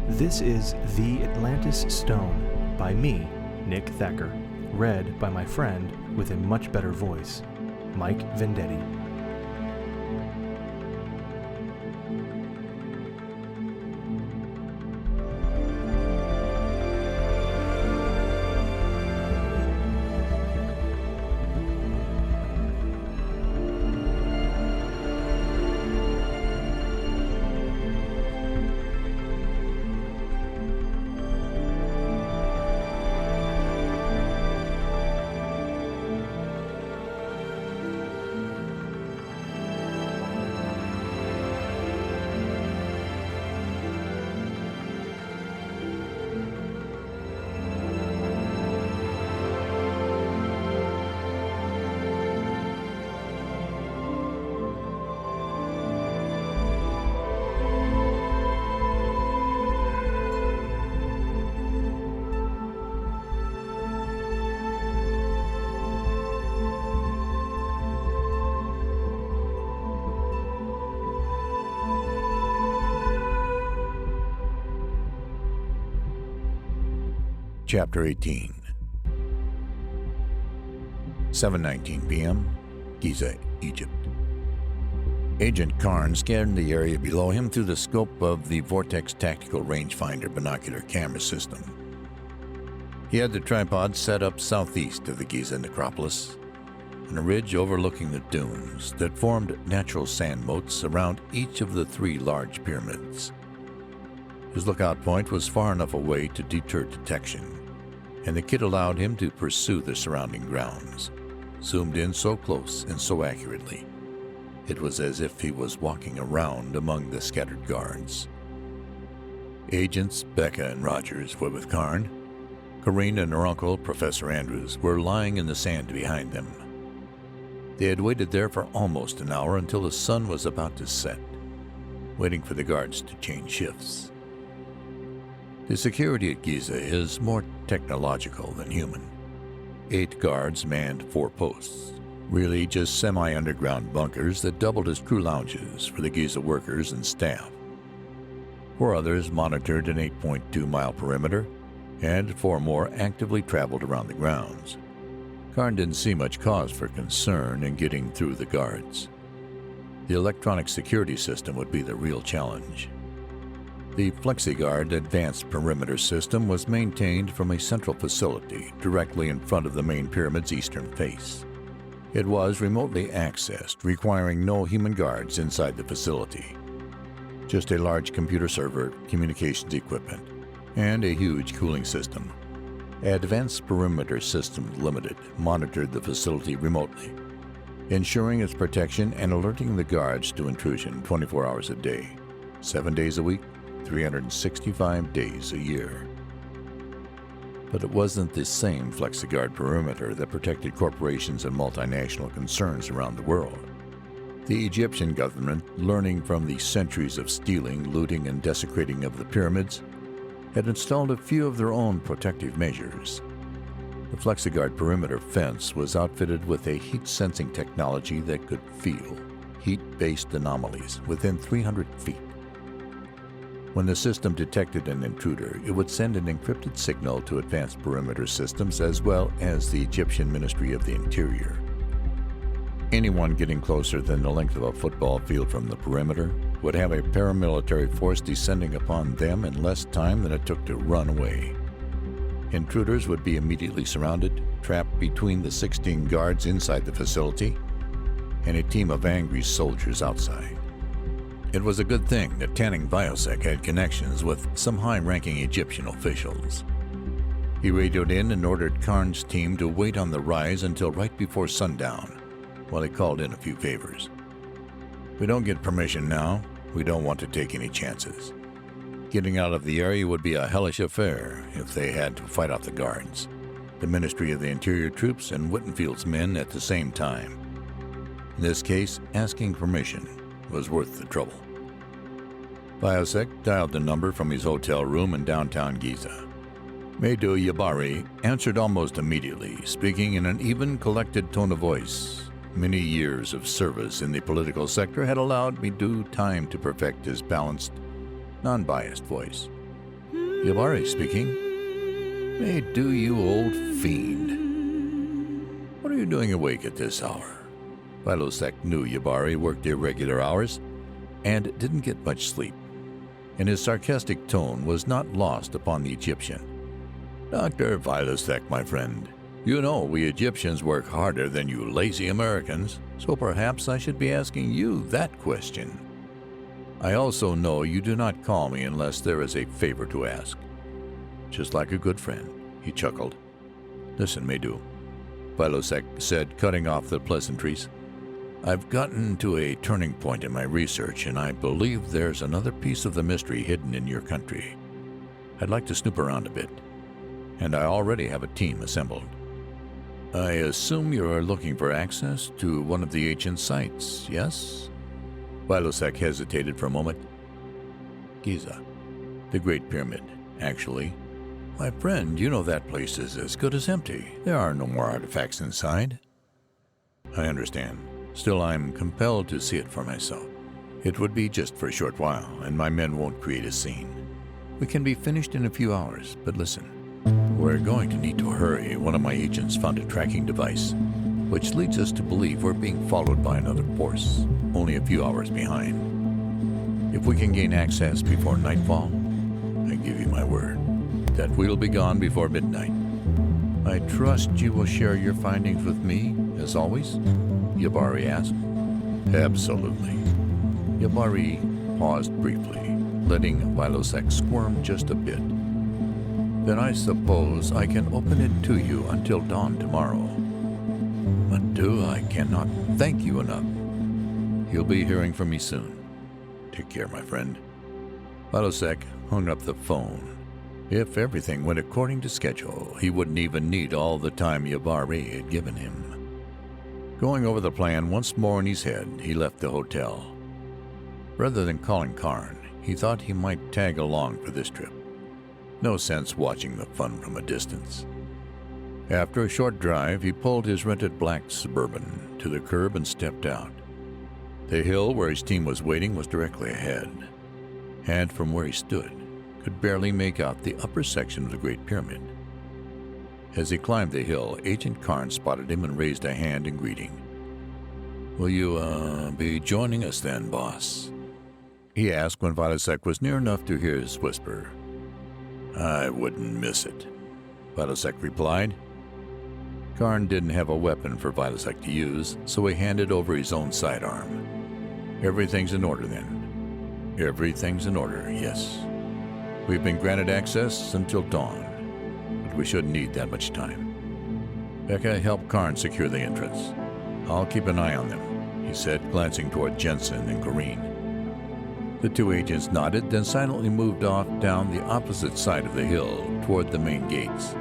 This is The Atlantis Stone by me, Nick Thacker, read by my friend with a much better voice, Mike Vendetti. Chapter 18. 7:19 p.m., Giza, Egypt. Agent Karn scanned the area below him through the scope of the Vortex Tactical Rangefinder binocular camera system. He had the tripod set up southeast of the Giza necropolis, on a ridge overlooking the dunes that formed natural sand moats around each of the three large pyramids. His lookout point was far enough away to deter detection, and the kit allowed him to pursue the surrounding grounds, zoomed in so close and so accurately. It was as if he was walking around among the scattered guards. Agents Becca and Rogers were with Karn. Corrine and her uncle, Professor Andrews, were lying in the sand behind them. They had waited there for almost an hour until the sun was about to set, waiting for the guards to change shifts. The security at Giza is more technological than human. 8 guards manned 4 posts, really just semi-underground bunkers that doubled as crew lounges for the Giza workers and staff. 4 others monitored an 8.2-mile perimeter, and 4 more actively traveled around the grounds. Karn didn't see much cause for concern in getting through the guards. The electronic security system would be the real challenge. The FlexiGuard advanced perimeter system was maintained from a central facility directly in front of the main pyramid's eastern face. It was remotely accessed, requiring no human guards inside the facility. Just a large computer server, communications equipment, and a huge cooling system. Advanced Perimeter Systems Limited monitored the facility remotely, ensuring its protection and alerting the guards to intrusion 24 hours a day, 7 days a week, 365 days a year. But it wasn't the same FlexiGuard perimeter that protected corporations and multinational concerns around the world. The Egyptian government, learning from the centuries of stealing, looting, and desecrating of the pyramids, had installed a few of their own protective measures. The FlexiGuard perimeter fence was outfitted with a heat-sensing technology that could feel heat-based anomalies within 300 feet. When the system detected an intruder, it would send an encrypted signal to advanced perimeter systems as well as the Egyptian Ministry of the Interior. Anyone getting closer than the length of a football field from the perimeter would have a paramilitary force descending upon them in less time than it took to run away. Intruders would be immediately surrounded, trapped between the 16 guards inside the facility and a team of angry soldiers outside. It was a good thing that Tanning Biosec had connections with some high-ranking Egyptian officials. He radioed in and ordered Karn's team to wait on the rise until right before sundown, while he called in a few favors. "We don't get permission now. We don't want to take any chances. Getting out of the area would be a hellish affair if they had to fight off the guards, the Ministry of the Interior troops, and Wittenfield's men at the same time. In this case, asking permission was worth the trouble." Biosec dialed the number from his hotel room in downtown Giza. Meidu Yabari answered almost immediately, speaking in an even, collected tone of voice. Many years of service in the political sector had allowed Meidu time to perfect his balanced, non-biased voice. Yabari speaking. May do, you old fiend. What are you doing awake at this hour? Vilosek knew Yabari worked irregular hours and didn't get much sleep, and his sarcastic tone was not lost upon the Egyptian. Dr. Vilosek, my friend, you know we Egyptians work harder than you lazy Americans, so perhaps I should be asking you that question. I also know you do not call me unless there is a favor to ask. Just like a good friend, he chuckled. Listen, Medu, Vilosek said, cutting off the pleasantries. I've gotten to a turning point in my research, and I believe there's another piece of the mystery hidden in your country. I'd like to snoop around a bit, and I already have a team assembled. I assume you're looking for access to one of the ancient sites, yes? Vilosek hesitated for a moment. Giza, the Great Pyramid, actually. My friend, you know that place is as good as empty. There are no more artifacts inside. I understand. Still, I'm compelled to see it for myself. It would be just for a short while, and my men won't create a scene. We can be finished in a few hours, but listen. We're going to need to hurry. One of my agents found a tracking device, which leads us to believe we're being followed by another force, only a few hours behind. If we can gain access before nightfall, I give you my word that we'll be gone before midnight. I trust you will share your findings with me, as always? Yabari asked. Absolutely. Yabari paused briefly, letting Vilosek squirm just a bit. Then I suppose I can open it to you until dawn tomorrow. Madu, I cannot thank you enough. You'll be hearing from me soon. Take care, my friend. Vilosek hung up the phone. If everything went according to schedule, he wouldn't even need all the time Yabari had given him. Going over the plan once more in his head, he left the hotel. Rather than calling Karn, he thought he might tag along for this trip. No sense watching the fun from a distance. After a short drive, he pulled his rented black Suburban to the curb and stepped out. The hill where his team was waiting was directly ahead, and from where he stood, could barely make out the upper section of the Great Pyramid. As he climbed the hill, Agent Karn spotted him and raised a hand in greeting. Will you, be joining us then, boss? He asked when Vilosek was near enough to hear his whisper. I wouldn't miss it, Vilosek replied. Karn didn't have a weapon for Vilosek to use, so he handed over his own sidearm. Everything's in order then. Everything's in order, yes. We've been granted access until dawn, but we shouldn't need that much time. Becca helped Karn secure the entrance. I'll keep an eye on them, he said, glancing toward Jensen and Corrine. The two agents nodded, then silently moved off down the opposite side of the hill toward the main gates.